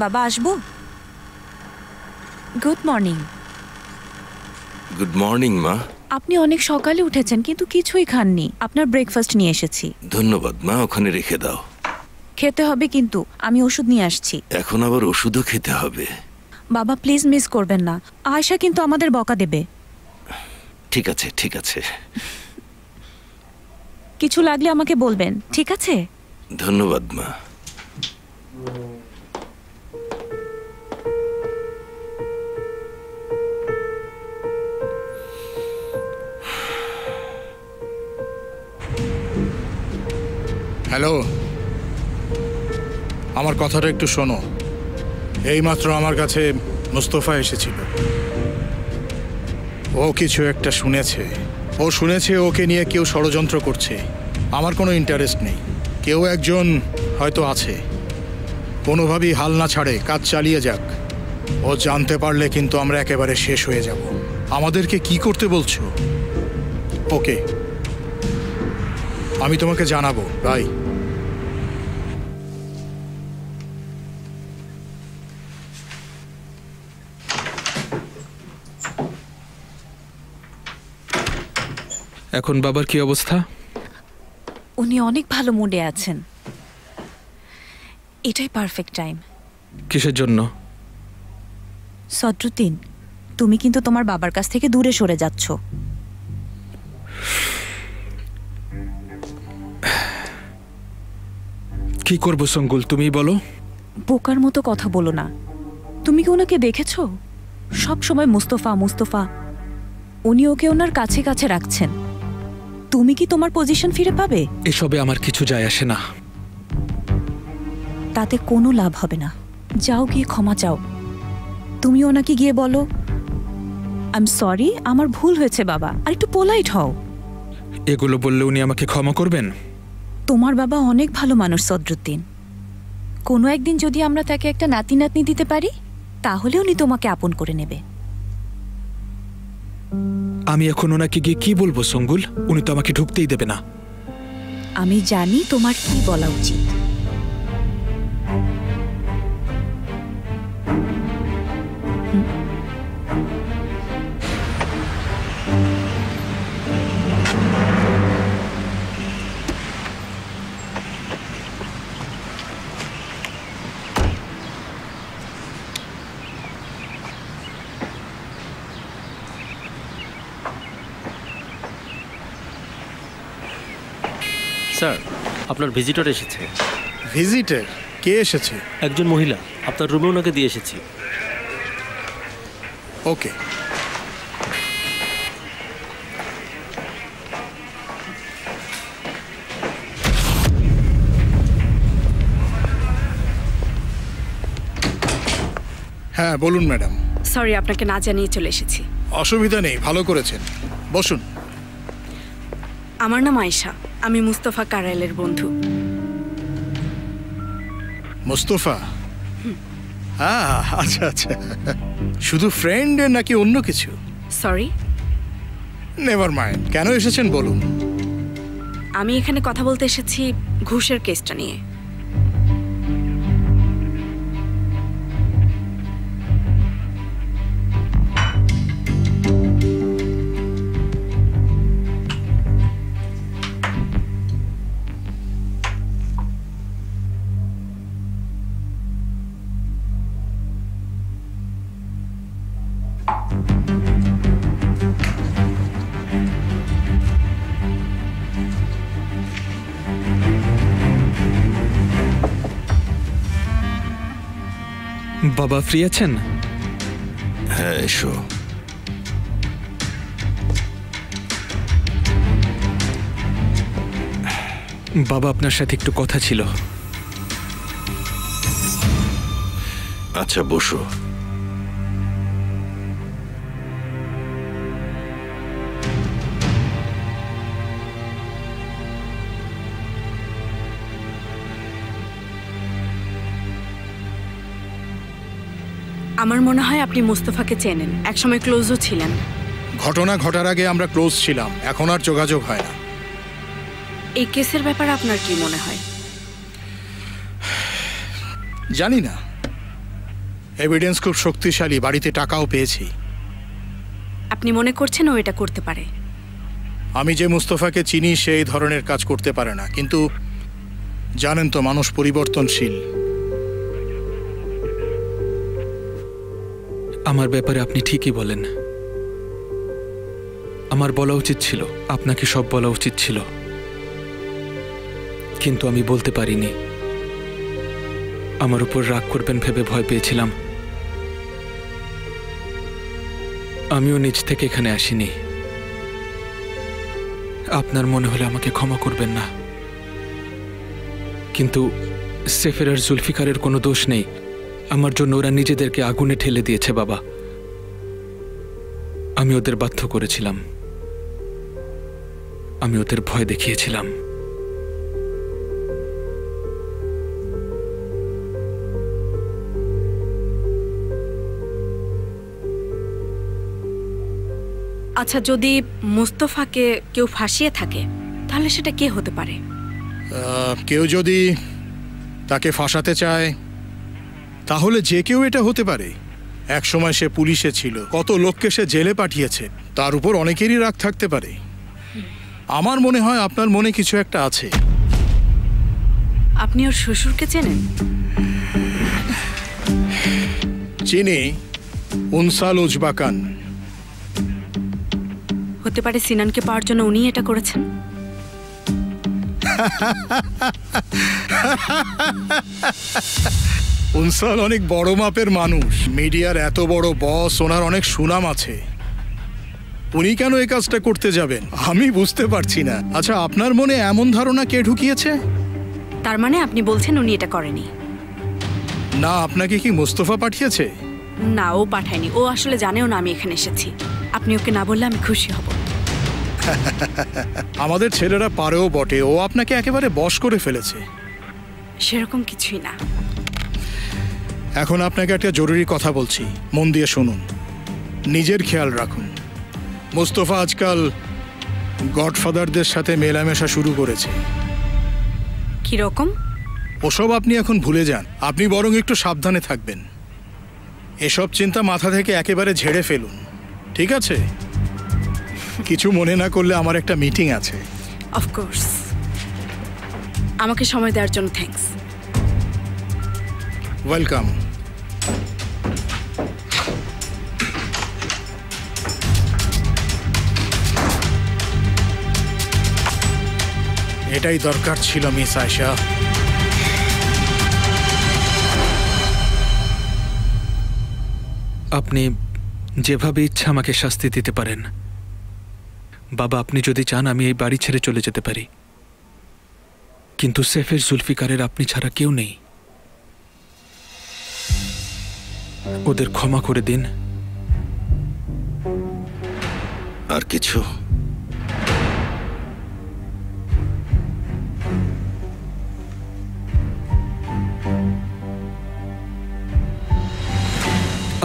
বাবা আসবো? Good morning. Good morning মা। আপনি অনেক সকালে উঠেছেন কিন্তু কিছুই খাননি। আপনার ব্রেকফাস্ট নিয়ে এসেছি। ধন্যবাদ মা, ওখানে রেখে দাও। খেতে হবে কিন্তু, আমি ওষুধ নিয়ে আসছি। এখন আবার ওষুধও খেতে হবে? বাবা প্লিজ মিস করবেন না, আয়শা কিন্তু আমাদের বকা দেবে। ঠিক আছে ঠিক আছে। কিছু লাগলে আমাকে বলবেন, ঠিক আছে? ধন্যবাদ মা। হ্যালো, আমার কথাটা একটু শোনো। এইমাত্র আমার কাছে মুস্তফা এসেছিল। ও কিছু একটা শুনেছে। ও শুনেছে ওকে নিয়ে কেউ ষড়যন্ত্র করছে। আমার কোনো ইন্টারেস্ট নেই। কেউ একজন হয়তো আছে। কোনোভাবেই হাল না ছাড়ে কাজ চালিয়ে যাক। ও জানতে পারলে কিন্তু আমরা একেবারে শেষ হয়ে যাব। আমাদেরকে কি করতে বলছো? ওকে, আমি তোমাকে জানাবো। বাই। এখন বাবার কি অবস্থা? উনি অনেক ভালো মুডে আছেন। এটাই পারফেক্ট টাইম। কিসের জন্য? সদরুদ্দিন, তুমি কিন্তু তোমার বাবার কাছ থেকে দূরে সরে যাচ্ছ। কি করব সঙ্গুল, তুমিই বলো। বোকার মতো কথা বলো না। তুমি কি ওনাকে দেখেছো? সব সময় মুস্তফা মুস্তফা। উনি ওকে ওনার কাছে কাছে রাখছেন। তুমি কি তোমার পজিশন ফিরে পাবে? এসবে আমার কিছু যায় আসে না। তাতে কোনো লাভ হবে না। যাও গিয়ে ক্ষমা চাও। তুমি ওনাকে গিয়ে বলো, আই এম সরি, আমার ভুল হয়েছে বাবা। আর একটু পোলাইট হও। এগুলো বললে উনি আমাকে ক্ষমা করবেন? তোমার বাবা অনেক ভালো মানুষ সদরুদ্দিন। কোনো একদিন যদি আমরা তাকে একটা নাতি নাতনি দিতে পারি, তাহলে উনি তোমাকে আপন করে নেবে। আমি এখন ওনাকে গিয়ে কি বলবো সঙ্গুল? উনি তো আমাকে ঢুকতেই দেবে না। আমি জানি তোমার কি বলা উচিত। স্যার, আপনার ভিজিটর এসেছে। ভিজিটর? কে এসেছে? একজন মহিলা। আপনার রুমে ওনাকে দিয়ে এসেছি। ওকে। হ্যাঁ বলুন ম্যাডাম। সরি, আপনাকে না জানিয়ে চলে এসেছি। অসুবিধা নেই, ভালো করেছেন, বসুন। আমার নাম আয়েশা, আমি মুস্তফা কারাইলের বন্ধু। মুস্তফা? আচ্ছা আচ্ছা, শুধু ফ্রেন্ড নাকি অন্য কিছু? Sorry, never mind. কেন এসেছেন বলুন। আমি এখানে কথা বলতে এসেছি ঘুষের কেসটা নিয়ে। বাবা ফ্রি আছেন? হ্যাঁ এসো। বাবা আপনার সাথে একটু কথা ছিল। আচ্ছা বসো। আমার মনে হয় আপনি মুস্তফাকে চেনেন, একসময় ক্লোজও ছিলেন। ঘটনা ঘটার আগে আমরা ক্লোজ ছিলাম, এখন আর যোগাযোগ হয় না। এই কেসের ব্যাপারে আপনার কি মনে হয়? জানি না, এভিডেন্স খুব শক্তিশালী, বাড়িতে টাকাও পেয়েছি। আপনি মনে করছেন ও এটা করতে পারে? আমি যে মুস্তফাকে চিনি সে এই ধরনের কাজ করতে পারে না, কিন্তু জানেন তো মানুষ পরিবর্তনশীল। আমার ব্যাপারে আপনি ঠিকই বলেন। আমার বলা উচিত ছিল, আপনাকে সব বলা উচিত ছিল, কিন্তু আমি বলতে পারিনি। আমার উপর রাগ করবেন ভেবে ভয় পেয়েছিলাম। আমিও নিজ থেকে এখানে আসিনি। আপনার মনে হলে আমাকে ক্ষমা করবেন না, কিন্তু সেফের আর জুলফিকারের কোনো দোষ নেই। আমার জন্য ওরা নিজেদেরকে আগুনে ঠেলে দিয়েছে বাবা। আমি ওদের বাধ্য করেছিলাম, আমি ওদের ভয় দেখিয়েছিলাম। আচ্ছা, যদি মুস্তফাকে কেউ ফাঁসিয়ে থাকে তাহলে সেটা কে হতে পারে? কেউ যদি তাকে ফাঁসাতে চায় তাহলে যে কেউ এটা হতে পারে। এক সময় সে পুলিশে ছিল, কত লোককে সে জেলে পাঠিয়েছে, তার উপর অনেকেরই রাগ থাকতে পারে। আমার মনে হয় আপনার মনে কিছু একটা আছে। আপনি ওর শ্বশুরকে চেনেন? চিনি, উনসাল উজবাকান। হতে পারে সিনানকে পাওয়ার জন্য উনি এটা করেছেন। উনসাল অনেক বড় মাপের মানুষ, মিডিয়ার এত বড় বস, ওনার অনেক সুনাম আছে। উনি কেন এই কাজটা করতে যাবেন আমি বুঝতে পারছি না। আচ্ছা, আপনার মনে এমন ধারণা কে ঢুকিয়েছে? তার মানে আপনি বলছেন উনি এটা করেনি? না, আপনাকে কি মুস্তফা পাঠিয়েছে? না, ও পাঠায়নি। ও আসলে জানেও না আমি এখানে এসেছি। আপনি ওকে না বললে আমি খুশি হব। আমাদের ছেলেরা পারেও বটে, ও আপনাকে একেবারে বশ করে ফেলেছে। সেরকম কিছুই না। এখন আপনাকে একটা জরুরি কথা বলছি, মন দিয়ে শুনুন। নিজের খেয়াল রাখুন। মুস্তফা আজকাল গডফাদারদের সাথে মেলামেশা শুরু করেছে। কিরকম? ওসব আপনি এখন ভুলে যান, আপনি বরং একটু সাবধানে থাকবেন। এসব চিন্তা মাথা থেকে একেবারে ঝেড়ে ফেলুন, ঠিক আছে? কিছু মনে না করলে আমার একটা মিটিং আছে। অফকোর্স। আমাকে সময় দেওয়ার জন্য থ্যাঙ্কস। ওয়েলকাম। এটাই দরকার ছিল মিস আয়েশা। আপনি যেভাবে ইচ্ছা আমাকে শাস্তি দিতে পারেন বাবা। আপনি যদি চান আমি এই বাড়ি ছেড়ে চলে যেতে পারি, কিন্তু সেফের জুলফিকারের আপনি ছাড়া কেউ নেই। ওদের ক্ষমা করে দিন। আর কিছু?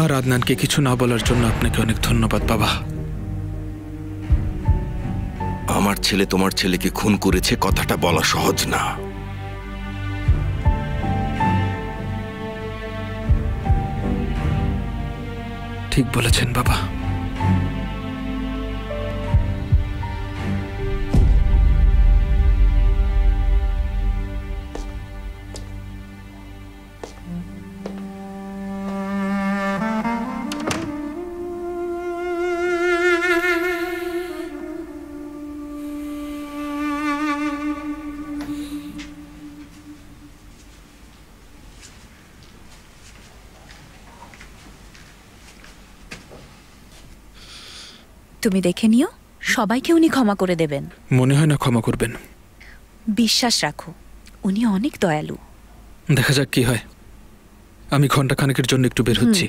আর আদনানকে কিছু না বলার জন্য আপনাকে অনেক ধন্যবাদ বাবা। আমার ছেলে তোমার ছেলেকে খুন করেছে, কথাটা বলা সহজ না। ঠিক বলেছেন বাবা। তুমি দেখে নিও, সবাইকে উনি ক্ষমা করে দেবেন। মনে হয় না ক্ষমা করবেন। বিশ্বাস রাখো, উনি অনেক দয়ালু। দেখা যাক কি হয়। আমি ঘন্টা খানেকের জন্য একটু বের হচ্ছি।